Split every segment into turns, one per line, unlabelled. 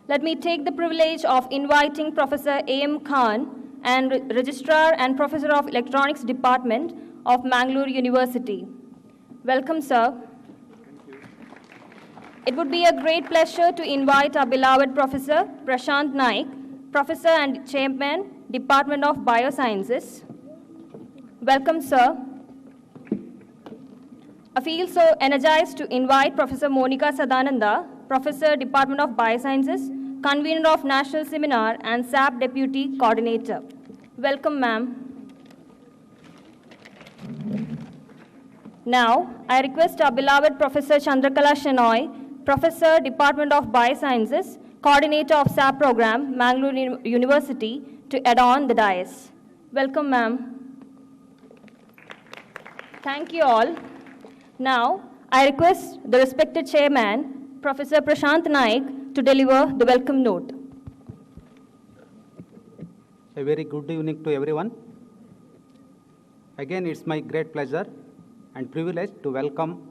Let me take the privilege of inviting Professor A.M. Khan, and Registrar and Professor of Electronics Department of Mangalore University. Welcome, sir. It would be a great pleasure to invite our beloved Professor Prashant Naik, Professor and Chairman, Department of Biosciences. Welcome, sir. I feel so energized to invite Professor Monica Sadananda, Professor, Department of Biosciences, Convener of National Seminar and SAP Deputy Coordinator. Welcome, ma'am. Now, I request our beloved Professor Chandrakala Shenoy, Professor, Department of Biosciences, Coordinator of SAP Program, Mangalore University, to adorn the dais. Welcome, ma'am. Thank you all. Now, I request the respected Chairman, Professor Prashant Naik, to deliver the welcome note.
A very good evening to everyone. Again, it's my great pleasure and privilege to welcome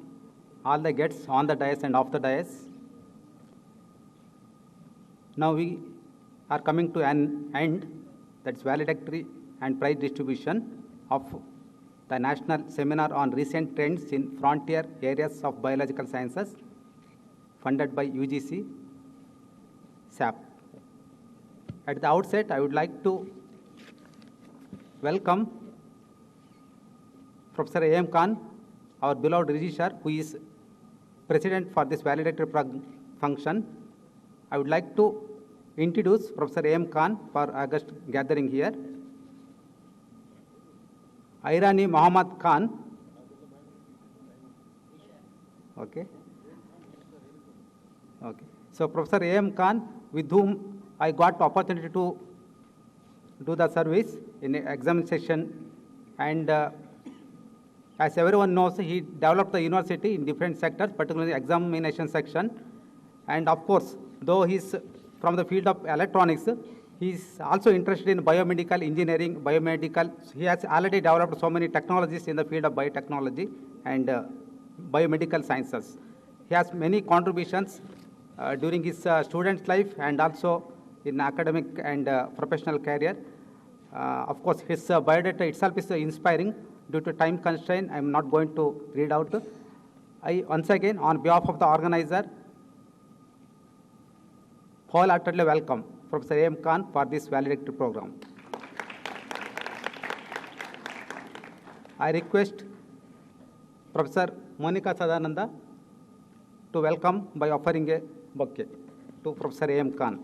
all the guests on the dais and off the dais. Now we are coming to an end, that's valedictory and prize distribution of the National Seminar on Recent Trends in Frontier Areas of Biological Sciences, funded by UGC, SAP. At the outset, I would like to welcome Professor A.M. Khan, our beloved registrar, who is president for this valedictory function. I would like to introduce Professor A.M. Khan for August gathering here. Irani Muhammad Khan. Okay. So Professor A.M. Khan, with whom I got the opportunity to do the service in the examination, and as everyone knows, he developed the university in different sectors, particularly the examination section. And of course, though he's from the field of electronics, he's also interested in biomedical engineering, biomedical. He has already developed so many technologies in the field of biotechnology and biomedical sciences. He has many contributions during his student life and also in academic and professional career. Of course, his biodata itself is inspiring. Due to time constraint, I am not going to read out. I once again, on behalf of the organizer, wholeheartedly welcome Professor A.M. Khan for this valedictory program. I request Professor Monica Sadananda to welcome by offering a bouquet to Professor A.M. Khan.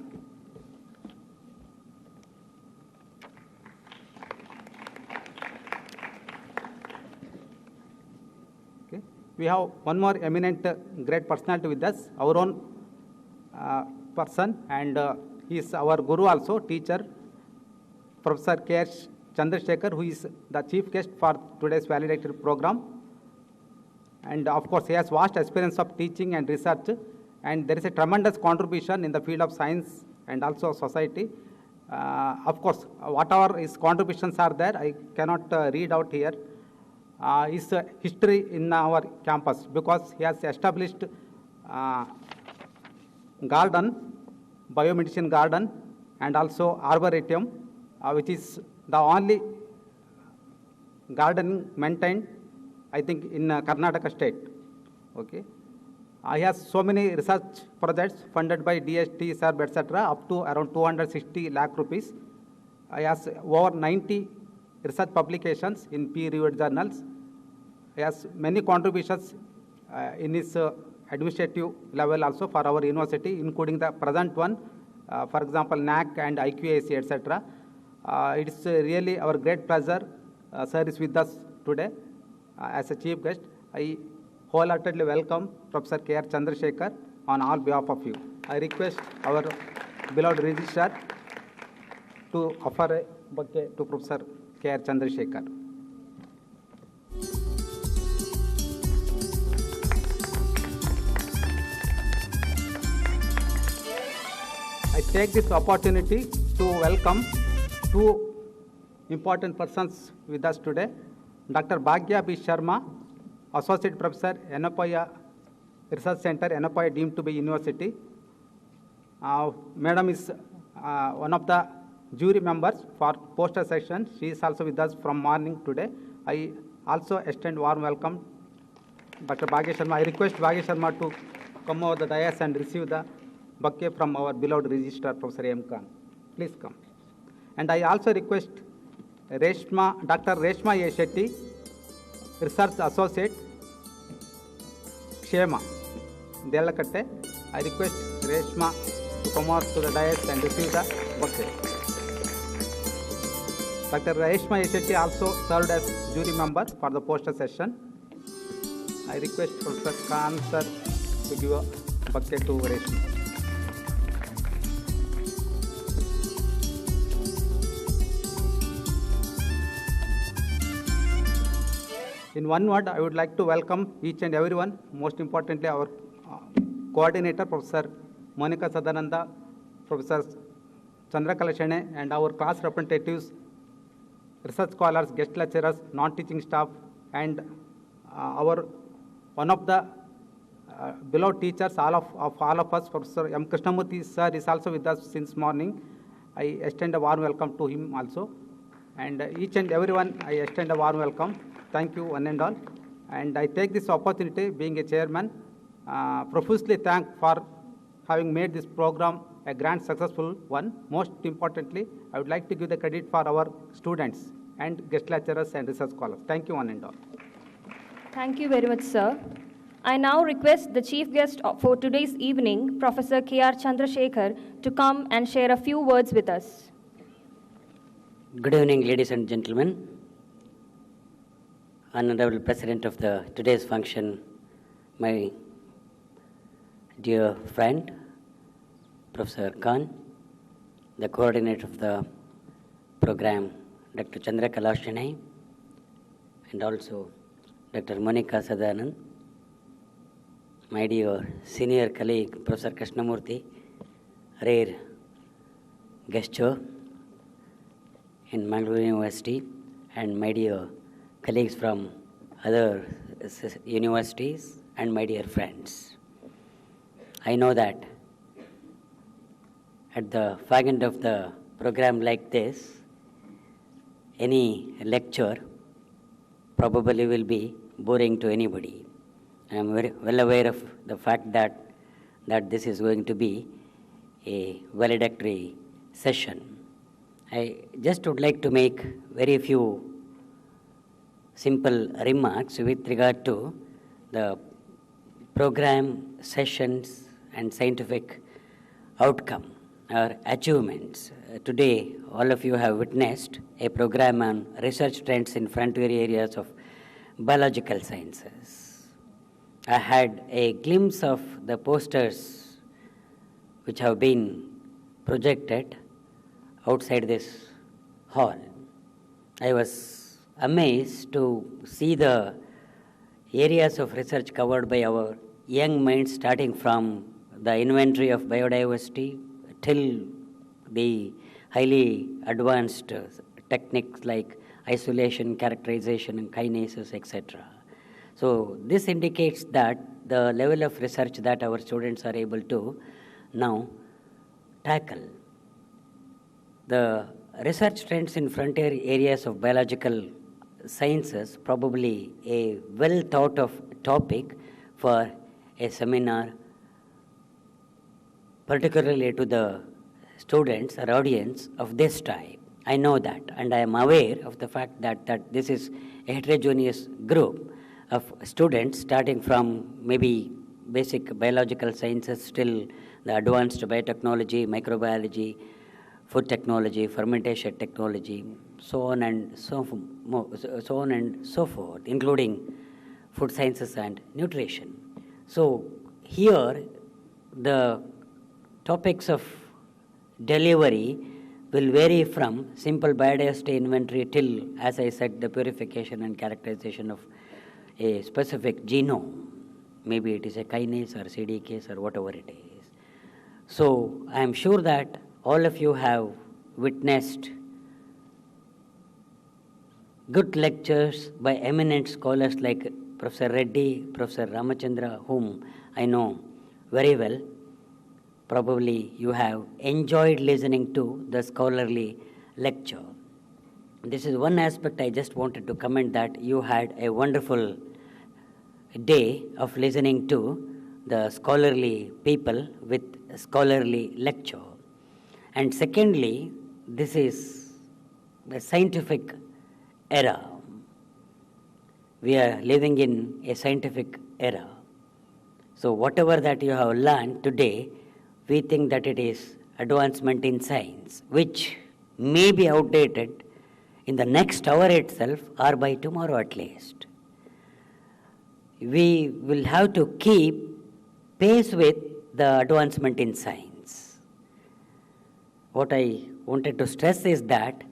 Okay. We have one more eminent great personality with us, our own person, and he is our guru also, teacher, Professor K.R. Chandrasekhar, who is the chief guest for today's valedictory program. And of course, he has vast experience of teaching and research, and there is a tremendous contribution in the field of science and also society. Of course, whatever his contributions are there, I cannot read out here. His history in our campus, because he has established garden, biomedicine garden, and also arboretum, which is the only garden maintained, I think, in Karnataka state. Okay. He has so many research projects funded by DST, SERB, etc., up to around 260 lakh rupees. He has over 90 research publications in peer-reviewed journals. He has many contributions in his administrative level also for our university, including the present one, for example, NAC and IQAC, etc. It is really our great pleasure, sir is with us today as a chief guest. I wholeheartedly welcome Professor K.R. Chandrasekhar on all behalf of you. I request our beloved registrar to offer a bouquet to Professor K.R. Chandrasekhar. I take this opportunity to welcome two important persons with us today. Dr. Bhagya B. Sharma, Associate Professor, Enopoya Research Center, Enopoya deemed to be University. Madam is one of the jury members for poster section. She is also with us from morning today. I also extend warm welcome Dr. Bhagya Sharma. I request Bhagya Sharma to come over the dais and receive the bouquet from our beloved registrar, Professor M. Khan. Please come. And I also request Dr. Reshma A. Shetty, Research Associate, Kshema, Delakatte. I request Reshma to come out to the dais and receive the bouquet. Dr. Reshma A. Shetty also served as jury member for the poster session. I request Professor Khan sir to give a bouquet to Reshma. In one word, I would like to welcome each and everyone, most importantly our coordinator, Professor Monica Sadananda, Professor Chandrakala Shene, and our class representatives, research scholars, guest lecturers, non-teaching staff, and our one of the beloved teachers, all of us, Professor M. Krishnamurthy sir is also with us since morning. I extend a warm welcome to him also. And each and everyone, I extend a warm welcome. Thank you, one and all. And I take this opportunity, being a chairman, profusely thank for having made this program a grand successful one. Most importantly, I would like to give the credit for our students and guest lecturers and research scholars. Thank you, one and all.
Thank you very much, sir. I now request the chief guest for today's evening, Professor K.R. Chandrasekhar, to come and share a few words with us.
Good evening, ladies and gentlemen. Honorable President of today's function, my dear friend, Professor Khan, the coordinator of the program, Dr. Chandrakala Shene, and also Dr. Monica Sadanand, my dear senior colleague, Professor Krishnamurthy, rare gesture in Mangalore University, and my dear colleagues from other universities, and my dear friends. I know that at the fag end of the program like this, any lecture probably will be boring to anybody. I am very well aware of the fact that this is going to be a valedictory session. I just would like to make very few simple remarks with regard to the program, sessions, and scientific outcome or achievements. Today, all of you have witnessed a program on research trends in frontier areas of biological sciences. I had a glimpse of the posters which have been projected outside this hall. I was amazed to see the areas of research covered by our young minds, starting from the inventory of biodiversity till the highly advanced techniques like isolation, characterization, and kinases, etc. So this indicates that the level of research that our students are able to now tackle. The research trends in frontier areas of biological sciences, probably a well thought of topic for a seminar, particularly to the students or audience of this type. I know that, and I am aware of the fact that this is a heterogeneous group of students, starting from maybe basic biological sciences till the advanced biotechnology, microbiology, food technology, fermentation technology, so on and so forth, including food sciences and nutrition. So here, the topics of delivery will vary from simple biodiversity inventory till, as I said, the purification and characterization of a specific genome. Maybe it is a kinase or CDKs or whatever it is. So I am sure that all of you have witnessed good lectures by eminent scholars like Professor Reddy, Professor Ramachandra, whom I know very well, probably you have enjoyed listening to the scholarly lecture. This is one aspect I just wanted to comment, that you had a wonderful day of listening to the scholarly people with scholarly lecture. And secondly, this is the scientific era. We are living in a scientific era. So whatever that you have learned today, we think that it is advancement in science, which may be outdated in the next hour itself or by tomorrow at least. We will have to keep pace with the advancement in science. What I wanted to stress is that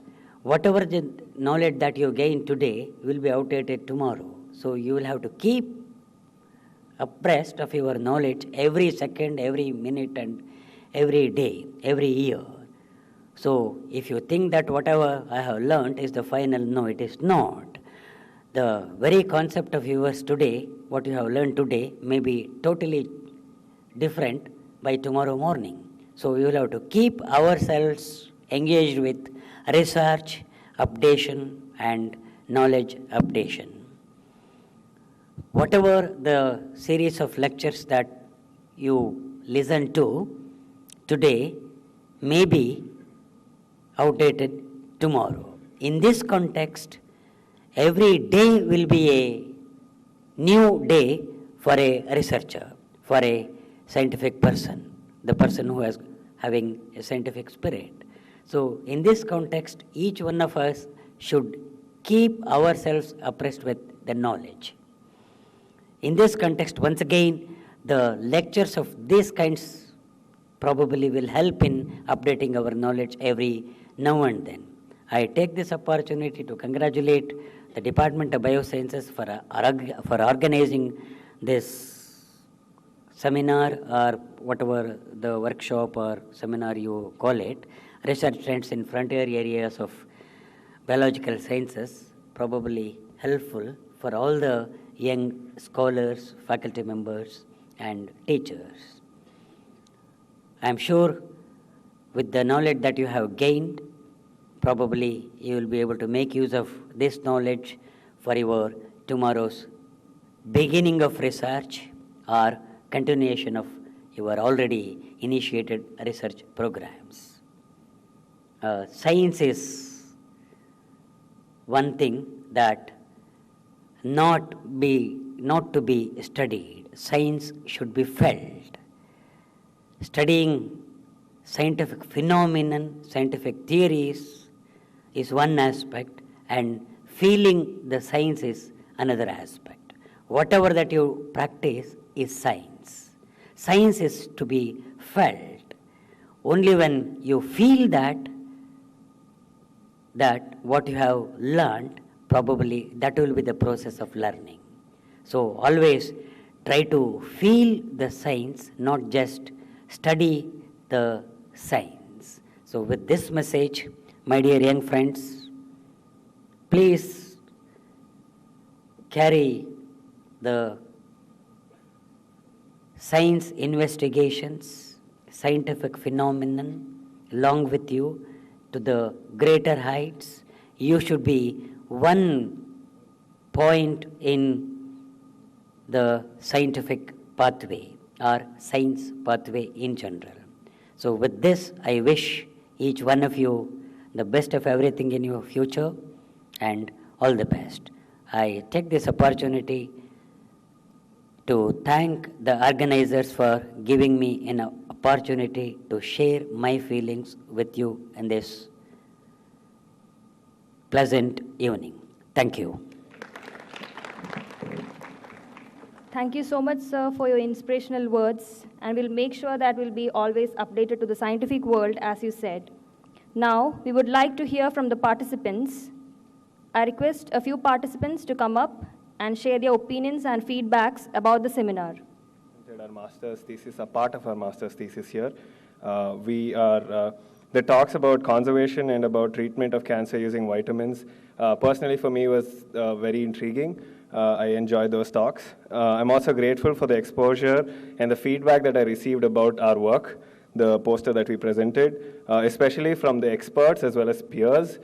whatever the knowledge that you gain today will be outdated tomorrow. So you will have to keep abreast of your knowledge every second, every minute, and every day, every year. So if you think that whatever I have learned is the final, no, it is not. The very concept of yours today, what you have learned today, may be totally different by tomorrow morning. So we will have to keep ourselves engaged with research, updation, and knowledge updation. Whatever the series of lectures that you listen to today may be outdated tomorrow. In this context, every day will be a new day for a researcher, for a scientific person, the person who is having a scientific spirit. So in this context, each one of us should keep ourselves abreast with the knowledge. In this context, once again, the lectures of these kinds probably will help in updating our knowledge every now and then. I take this opportunity to congratulate the Department of Biosciences for organizing this seminar, or whatever the workshop or seminar you call it, research trends in frontier areas of biological sciences, probably helpful for all the young scholars, faculty members, and teachers. I am sure with the knowledge that you have gained, probably you will be able to make use of this knowledge for your tomorrow's beginning of research or continuation of your already initiated research programs. Science is one thing that not to be studied. Science should be felt. Studying scientific phenomenon, scientific theories is one aspect, and feeling the science is another aspect. Whatever that you practice is science. Science is to be felt. Only when you feel that what you have learned, probably that will be the process of learning. So always try to feel the science, not just study the science. So with this message, my dear young friends, please carry the science investigations, scientific phenomenon along with you to the greater heights. You should be one point in the scientific pathway or science pathway in general. So with this, I wish each one of you the best of everything in your future and all the best. I take this opportunity to thank the organizers for giving me an opportunity to share my feelings with you in this pleasant evening. Thank you.
Thank you so much, sir, for your inspirational words, and we'll make sure that we'll be always updated to the scientific world, as you said. Now, we would like to hear from the participants. I request a few participants to come up and share their opinions and feedbacks about the seminar.
Our master's thesis, a part of our master's thesis here. The talks about conservation and about treatment of cancer using vitamins, personally for me was very intriguing. I enjoyed those talks. I'm also grateful for the exposure and the feedback that I received about our work. the poster that we presented, especially from the experts as well as peers.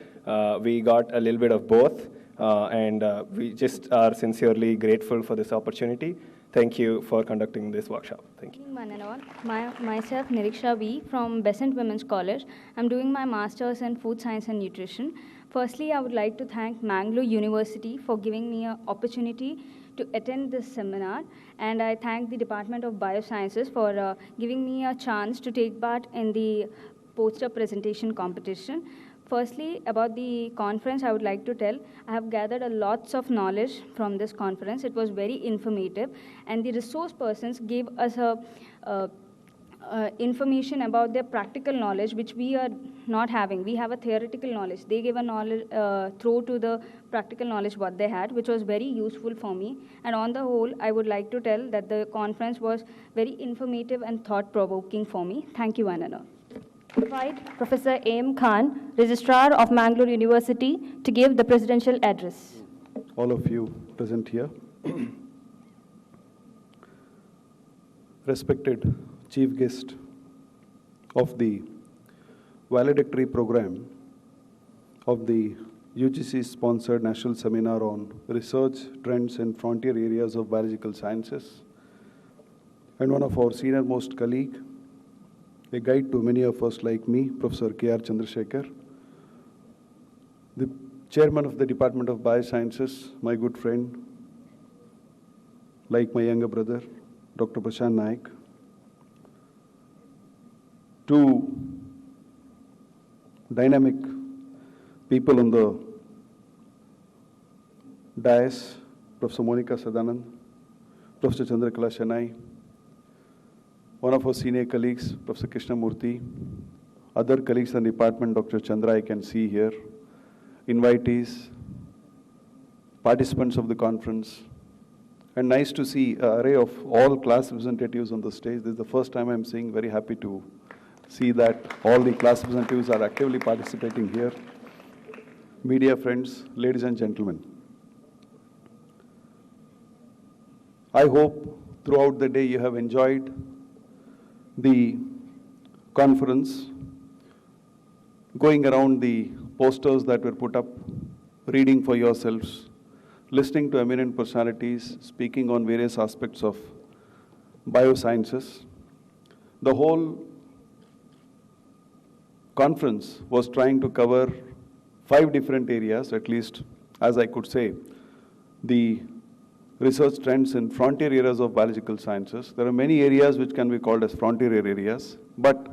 We got a little bit of both, and we just are sincerely grateful for this opportunity. Thank you for conducting this workshop. Thank you.
Myself, Niriksha V. from Besant Women's College. I'm doing my Master's in Food Science and Nutrition. Firstly, I would like to thank Mangalore University for giving me an opportunity to attend this seminar, and I thank the Department of Biosciences for giving me a chance to take part in the poster presentation competition. Firstly, about the conference, I would like to tell, I have gathered a lots of knowledge from this conference. It was very informative, and the resource persons gave us information about their practical knowledge, which we are not having. We have a theoretical knowledge. They gave a knowledge through to the practical knowledge what they had, which was very useful for me. And on the whole, I would like to tell that the conference was very informative and thought-provoking for me. Thank you, one and all.
Invite Professor A.M. Khan, Registrar of Mangalore University, to give the presidential address.
All of you present here. Respected Chief Guest of the valedictory program of the UGC-sponsored National Seminar on Research Trends in Frontier Areas of Biological Sciences, and one of our senior-most colleague, a guide to many of us like me, Professor K.R. Chandrasekhar, the Chairman of the Department of Biosciences, my good friend, like my younger brother, Dr. Prashant Naik, two dynamic people on the dais, Professor Monica Sadanand, Professor Chandrakala Shenoy, one of our senior colleagues, Professor Krishnamurthy, other colleagues in the department, Dr. Chandra, I can see here, invitees, participants of the conference, and nice to see an array of all class representatives on the stage. This is the first time I'm seeing, very happy to see that all the class representatives are actively participating here. Media friends, ladies and gentlemen. I hope throughout the day you have enjoyed the conference, going around the posters that were put up, reading for yourselves, listening to eminent personalities speaking on various aspects of biosciences. The whole conference was trying to cover 5 different areas, at least as I could say. The research trends in frontier areas of biological sciences. There are many areas which can be called as frontier areas, but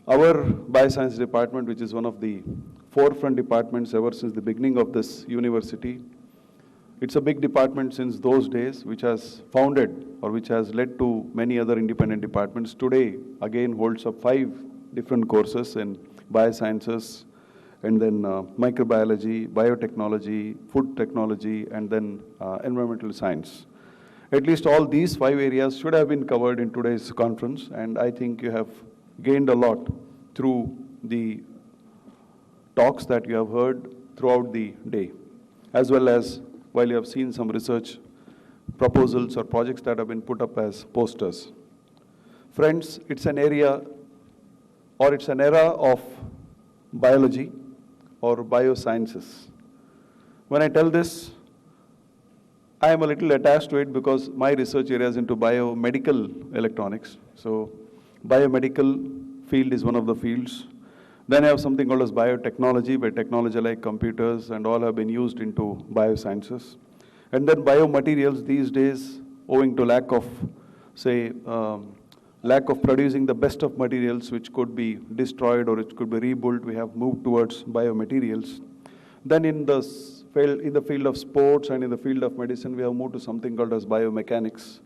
our bioscience department, which is one of the forefront departments ever since the beginning of this university, it's a big department since those days, which has founded or which has led to many other independent departments. Today, again, holds up 5 different courses in biosciences, and then microbiology, biotechnology, food technology, and then environmental science. At least all these 5 areas should have been covered in today's conference, and I think you have gained a lot through the talks that you have heard throughout the day, as well as while you have seen some research proposals or projects that have been put up as posters. Friends, it's an area or it's an era of biology or biosciences. When I tell this, I am a little attached to it because my research area is into biomedical electronics. So biomedical field is one of the fields. Then I have something called as biotechnology, where technology like computers and all have been used into biosciences. And then biomaterials these days, owing to lack of, say, lack of producing the best of materials which could be destroyed or which could be rebuilt, we have moved towards biomaterials. Then in the field of sports and in the field of medicine, we have moved to something called as biomechanics.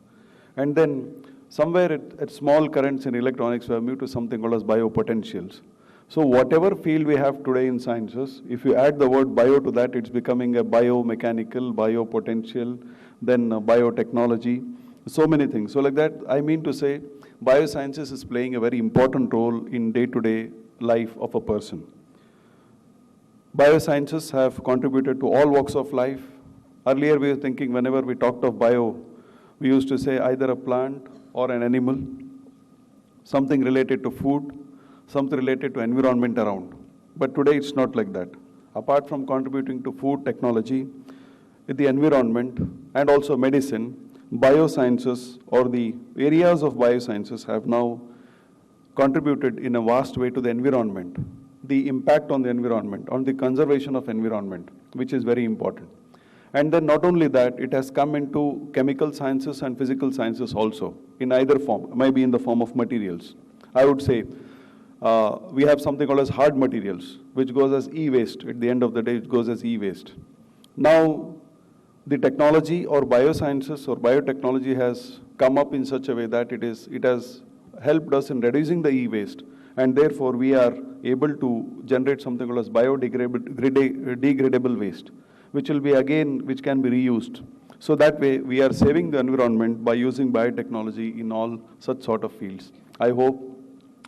And then somewhere at small currents in electronics, we have moved to something called as biopotentials. So whatever field we have today in sciences, if you add the word bio to that, it's becoming a biomechanical, biopotential, then biotechnology, so many things. So like that, I mean to say, biosciences is playing a very important role in day-to-day life of a person. Biosciences have contributed to all walks of life. Earlier we were thinking whenever we talked of bio, we used to say either a plant or an animal. something related to food, something related to environment around. But today it's not like that. Apart from contributing to food technology, the environment, and also medicine, biosciences or the areas of biosciences have now contributed in a vast way to the environment, the impact on the environment, on the conservation of environment, which is very important. And then not only that, it has come into chemical sciences and physical sciences also, in either form, maybe in the form of materials. I would say we have something called as hard materials, which goes as e-waste. At the end of the day, it goes as e-waste. Now, the technology or biosciences or biotechnology has come up in such a way that it has helped us in reducing the e-waste, and therefore we are able to generate something called as biodegradable waste, which will be which can be reused. So that way we are saving the environment by using biotechnology in all such sort of fields. I hope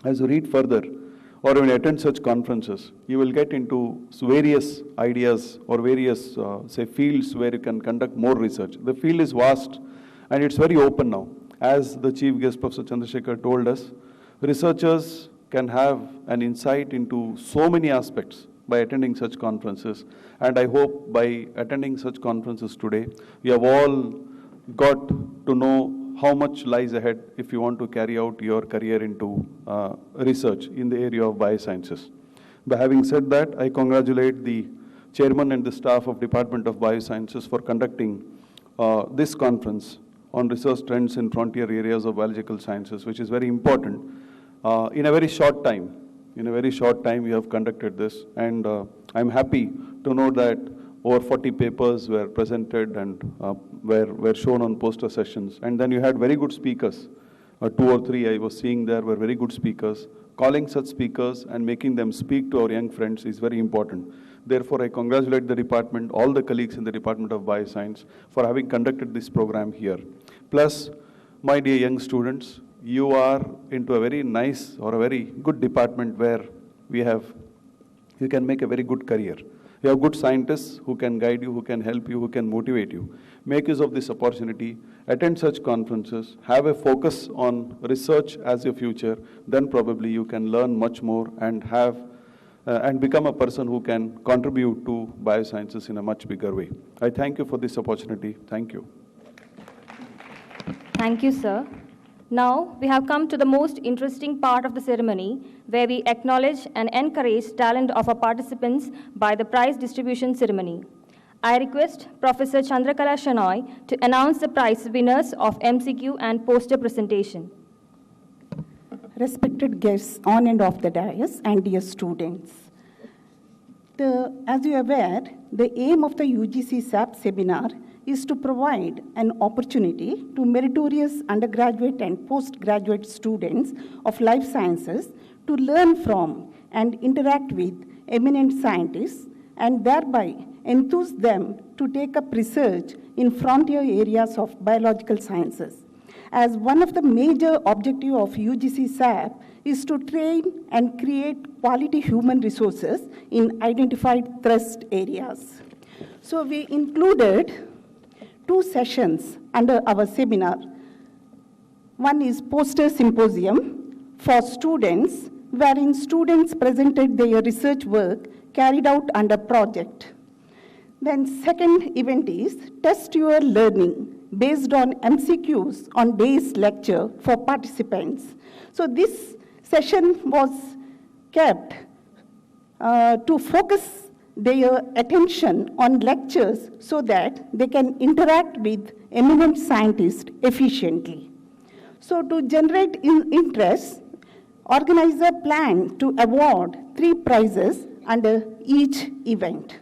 as you read further or when you attend such conferences, you will get into various ideas or various, say, fields where you can conduct more research. The field is vast and it's very open now. As the chief guest, Professor Chandrasekhar, told us, researchers can have an insight into so many aspects by attending such conferences. And I hope by attending such conferences today, you have all got to know how much lies ahead if you want to carry out your career into research in the area of biosciences. By having said that, I congratulate the chairman and the staff of Department of Biosciences for conducting this conference on research trends in frontier areas of biological sciences, which is very important. In a very short time, you have conducted this, and I'm happy to know that over 40 papers were presented and were shown on poster sessions. And then you had very good speakers. 2 or 3 I was seeing there were very good speakers. Calling such speakers and making them speak to our young friends is very important. Therefore, I congratulate the department, all the colleagues in the Department of Bioscience for having conducted this program here. Plus, my dear young students, you are into a very nice or a very good department where you can make a very good career. You have good scientists who can guide you, who can help you, who can motivate you. Make use of this opportunity, attend such conferences, have a focus on research as your future, then probably you can learn much more and become a person who can contribute to biosciences in a much bigger way. I thank you for this opportunity. Thank you.
Thank you, sir. Now, we have come to the most interesting part of the ceremony, where we acknowledge and encourage talent of our participants by the prize distribution ceremony. I request Professor Chandrakala Shenoy to announce the prize winners of MCQ and poster presentation.
Respected guests on and off the dais and dear students, as you are aware, the aim of the UGC SAP seminar is to provide an opportunity to meritorious undergraduate and postgraduate students of life sciences to learn from and interact with eminent scientists and thereby enthuse them to take up research in frontier areas of biological sciences. As one of the major objectives of UGC SAP is to train and create quality human resources in identified thrust areas. So we included 2 sessions under our seminar. One is poster symposium for students, wherein students presented their research work carried out under project. Then second event is test your learning based on MCQs on day's lecture for participants. So this session was kept to focus their attention on lectures so that they can interact with eminent scientists efficiently. So to generate interest, organizer planned to award 3 prizes under each event.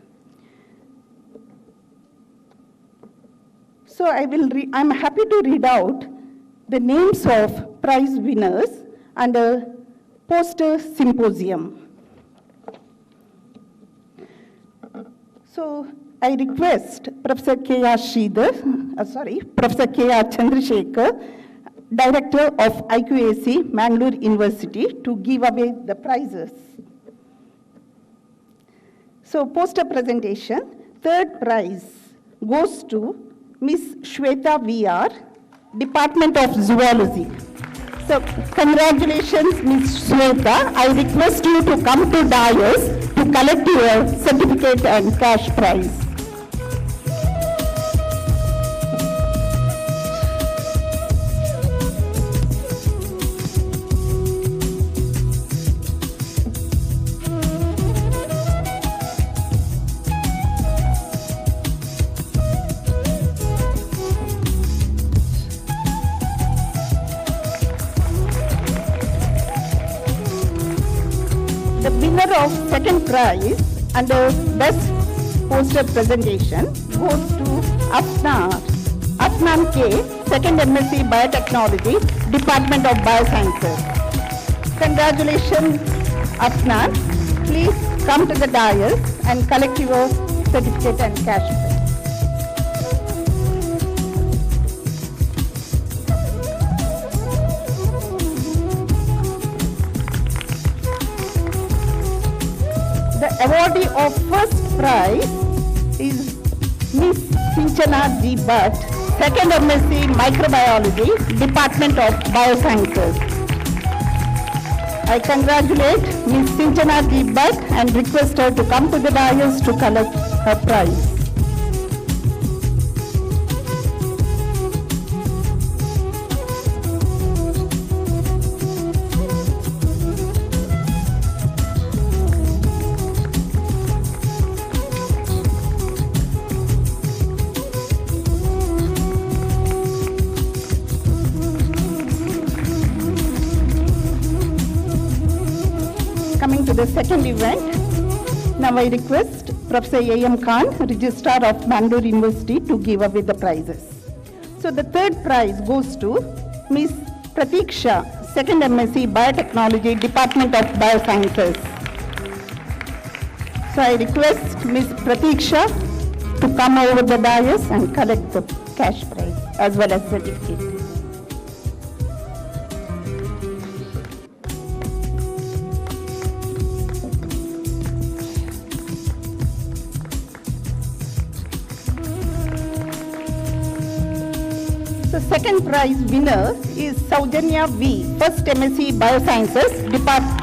So I'm happy to read out the names of prize winners under poster symposium. So I request Professor K.R. Professor K.R. Chandrasekhar, Director of IQAC, Mangalore University, to give away the prizes. So poster presentation, 3rd prize goes to Miss Shweta VR, Department of Zoology. So, congratulations, Ms. Shweta. I request you to come to dais to collect your certificate and cash prize. The winner of second prize under best poster presentation goes to Afnan K, second MSc Biotechnology, Department of Biosciences. Congratulations, Afnan. Please come to the dais and collect your certificate and cash prize. The awardee of first prize is Ms. Sinchana G. Bhatt, second MSc Microbiology, Department of Biosciences. I congratulate Ms. Sinchana G. Bhatt and request her to come to the dais to collect her prize. Coming to the second event, now I request Professor A.M. Khan, Registrar of Bangalore University, to give away the prizes. So the third prize goes to Ms. Pratiksha, second MSc Biotechnology, Department of Biosciences. So I request Ms. Pratiksha to come over the dais and collect the cash prize as well as certificate. The second prize winner is Saujanya V, first MSc Biosciences, Department.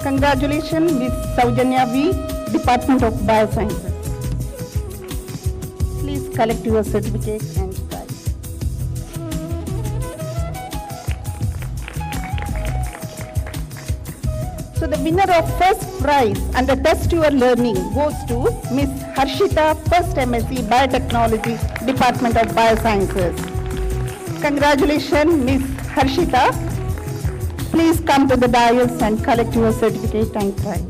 Congratulations, Ms. Saujanya V, Department of Biosciences. Please collect your certificate and prize. So the winner of first prize under Test Your Learning goes to Ms. Harshita, first MSc Biotechnology, Department of Biosciences. Congratulations, Ms. Harshita. Please come to the dais and collect your certificate and prize.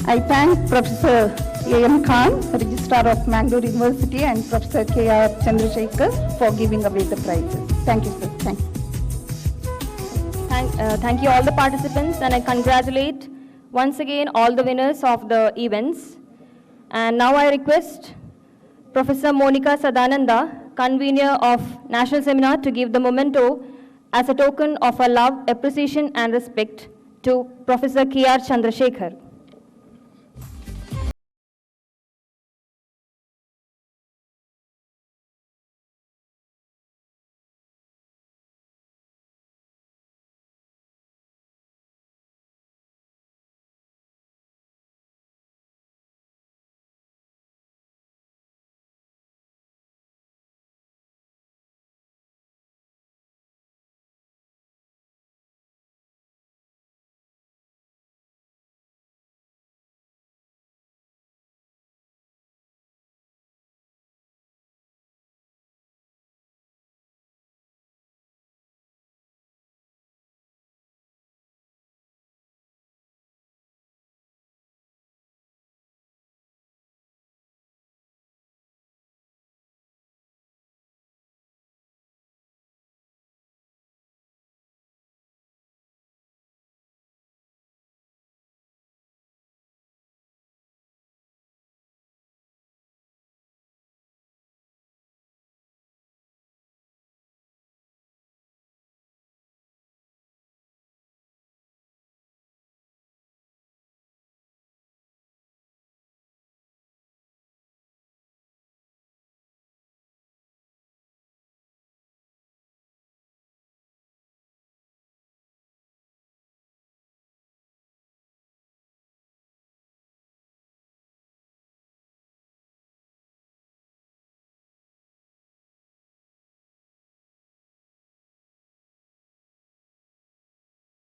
I thank Professor A.M. Khan, Registrar of Mangalore University, and Professor K.R. Chandrasekhar for giving away the prizes. Thank you, sir. Thank you.
Thank you all the participants, and I congratulate once again all the winners of the events. And now I request Professor Monica Sadananda, convener of National Seminar, to give the memento as a token of our love, appreciation and respect to Professor K.R. Chandrasekhar.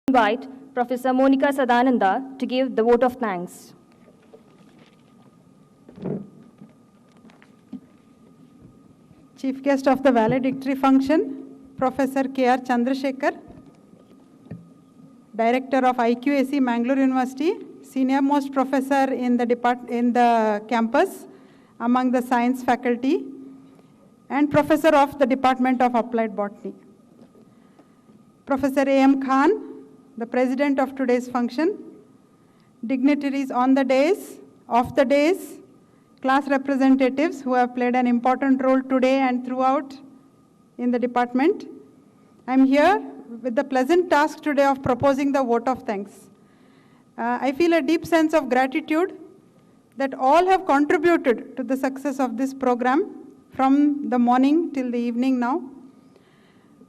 Invite Professor Monica Sadananda to give the vote of thanks.
Chief guest of the valedictory function, Professor K.R. Chandrasekhar, Director of IQAC, Mangalore University, senior most professor in the campus among the science faculty, and professor of the Department of Applied Botany. Professor A.M. Khan, the president of today's function, dignitaries on the days, off the days, class representatives who have played an important role today and throughout in the department. I'm here with the pleasant task today of proposing the vote of thanks. I feel a deep sense of gratitude that all have contributed to the success of this program from the morning till the evening now.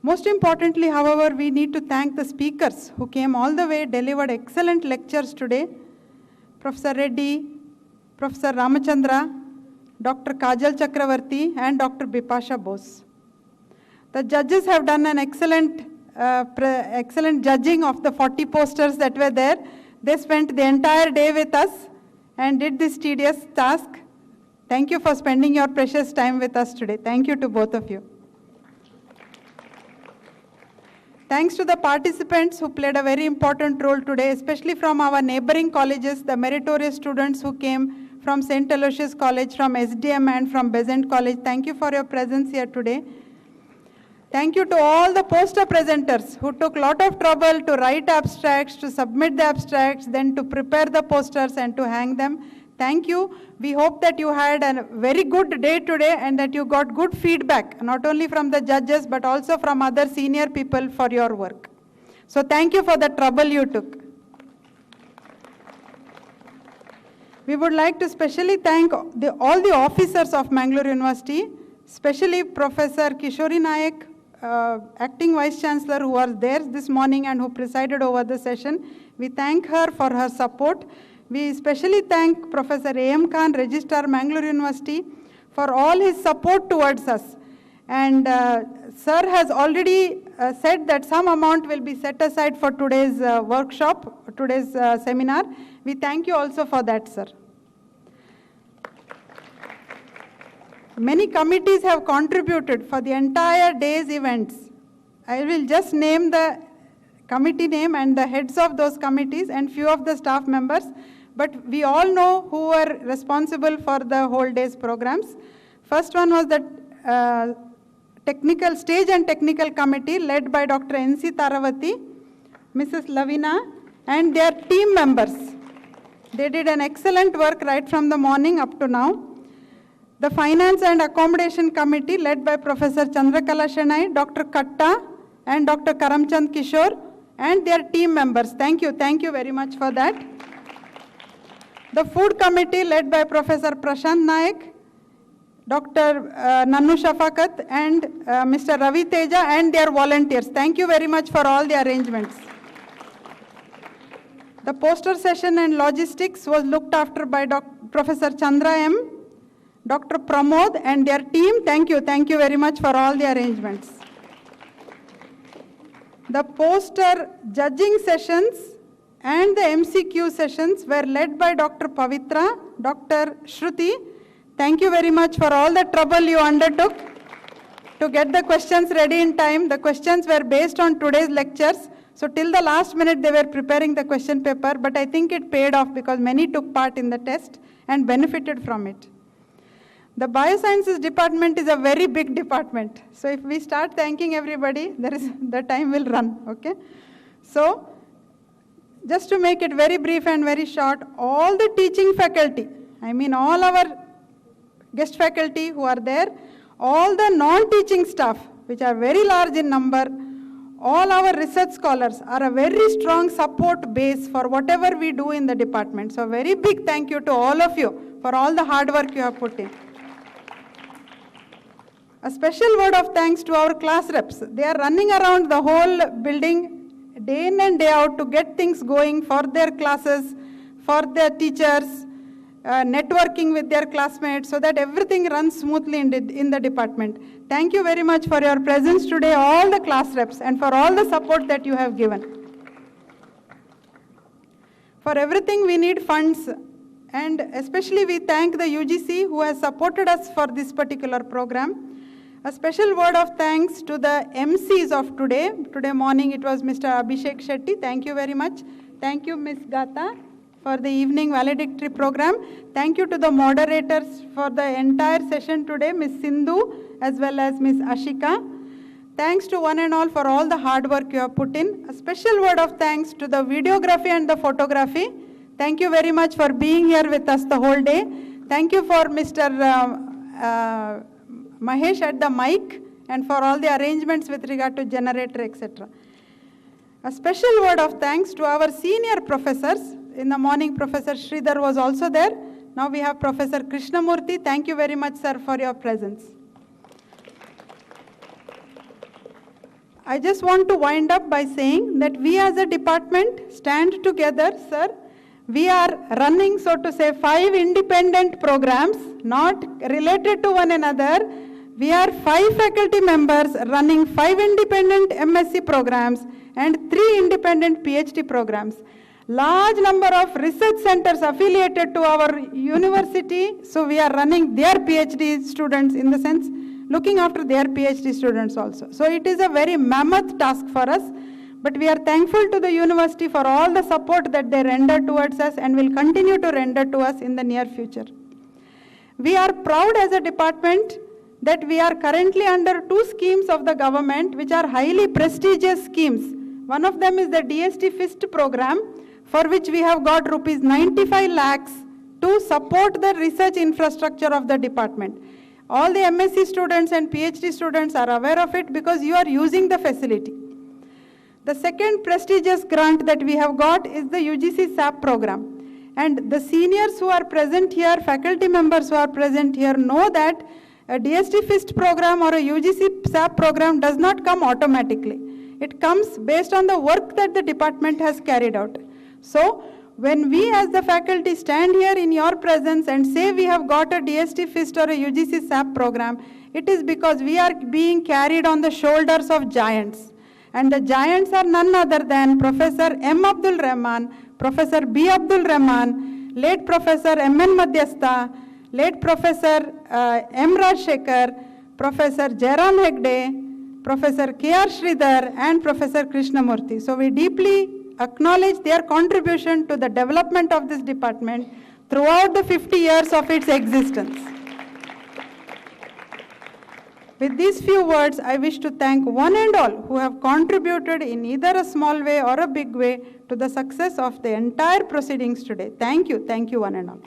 Most importantly, however, we need to thank the speakers who came all the way, delivered excellent lectures today. Professor Reddy, Professor Ramachandra, Dr. Kajal Chakravarti, and Dr. Bipasha Bose. The judges have done an excellent judging of the 40 posters that were there. They spent the entire day with us and did this tedious task. Thank you for spending your precious time with us today. Thank you to both of you. Thanks to the participants who played a very important role today, especially from our neighboring colleges, the meritorious students who came from St. Aloysius College, from SDM, and from Besant College. Thank you for your presence here today. Thank you to all the poster presenters who took a lot of trouble to write abstracts, to submit the abstracts, then to prepare the posters and to hang them. Thank you. We hope that you had a very good day today and that you got good feedback, not only from the judges, but also from other senior people for your work. So thank you for the trouble you took. We would like to specially thank all the officers of Mangalore University, especially Professor Kishori Nayak, Acting Vice Chancellor, who was there this morning and who presided over the session. We thank her for her support. We especially thank Professor A.M. Khan, Registrar, Mangalore University, for all his support towards us. And Sir has already said that some amount will be set aside for today's workshop, today's seminar. We thank you also for that, Sir. Many committees have contributed for the entire day's events. I will just name the committee name and the heads of those committees and few of the staff members, but we all know who were responsible for the whole day's programs. First one was the Stage and Technical Committee led by Dr. N.C. Taravati, Mrs. Lavina, and their team members. They did an excellent work right from the morning up to now. The Finance and Accommodation Committee led by Professor Chandrakala Shenai, Dr. Katta, and Dr. Karamchand Kishore, and their team members. Thank you very much for that. The Food Committee led by Professor Prashant Nayak, Dr. Nannu Shafakat, and Mr. Ravi Teja, and their volunteers. Thank you very much for all the arrangements. The poster session and logistics was looked after by Professor Chandra M., Dr. Pramod, and their team. Thank you very much for all the arrangements. The poster judging sessions and the MCQ sessions were led by Dr. Pavitra, Dr. Shruti. Thank you very much for all the trouble you undertook to get the questions ready in time. The questions were based on today's lectures. So till the last minute they were preparing the question paper, but I think it paid off because many took part in the test and benefited from it. The Biosciences department is a very big department. So if we start thanking everybody, the time will run, okay? So just to make it very brief and very short, all the teaching faculty, I mean all our guest faculty who are there, all the non-teaching staff, which are very large in number, all our research scholars are a very strong support base for whatever we do in the department. So very big thank you to all of you for all the hard work you have put in. A special word of thanks to our class reps. They are running around the whole building day in and day out to get things going for their classes, for their teachers, networking with their classmates so that everything runs smoothly in the department. Thank you very much for your presence today, all the class reps, and for all the support that you have given. For everything we need funds, and especially we thank the UGC who has supported us for this particular program. A special word of thanks to the MCs of today. Today morning it was Mr. Abhishek Shetty. Thank you very much. Thank you, Ms. Gata, for the evening valedictory program. Thank you to the moderators for the entire session today, Ms. Sindhu as well as Ms. Ashika. Thanks to one and all for all the hard work you have put in. A special word of thanks to the videography and the photography. Thank you very much for being here with us the whole day. Thank you for Mr. Mahesh at the mic and for all the arrangements with regard to generator, etc. A special word of thanks to our senior professors. In the morning, Professor Sridhar was also there. Now we have Professor Krishnamurthy. Thank you very much, sir, for your presence. I just want to wind up by saying that we as a department stand together, sir. We are running, so to say, 5 independent programs, not related to one another. We are 5 faculty members running 5 independent MSc programs and 3 independent PhD programs. Large number of research centers affiliated to our university, so we are running their PhD students, in the sense looking after their PhD students also. So it is a very mammoth task for us, but we are thankful to the university for all the support that they render towards us and will continue to render to us in the near future. We are proud as a department that we are currently under 2 schemes of the government which are highly prestigious schemes. One of them is the DST FIST program, for which we have got rupees 95 lakhs to support the research infrastructure of the department. All the MSc students and PhD students are aware of it because you are using the facility. The second prestigious grant that we have got is the UGC SAP program. And the seniors who are present here, faculty members who are present here, know that a DST FIST program or a UGC SAP program does not come automatically. It comes based on the work that the department has carried out. So, when we as the faculty stand here in your presence and say we have got a DST FIST or a UGC SAP program, it is because we are being carried on the shoulders of giants. And the giants are none other than Professor M. Abdul Rahman, Professor B. Abdul Rahman, late Professor M. N. Madhyastha, late Professor M. Rajshekhar, Professor Jairam Hegde, Professor K.R. Sridhar, and Professor Krishnamurthy. So we deeply acknowledge their contribution to the development of this department throughout the 50 years of its existence. With these few words, I wish to thank one and all who have contributed in either a small way or a big way to the success of the entire proceedings today. Thank you one and all.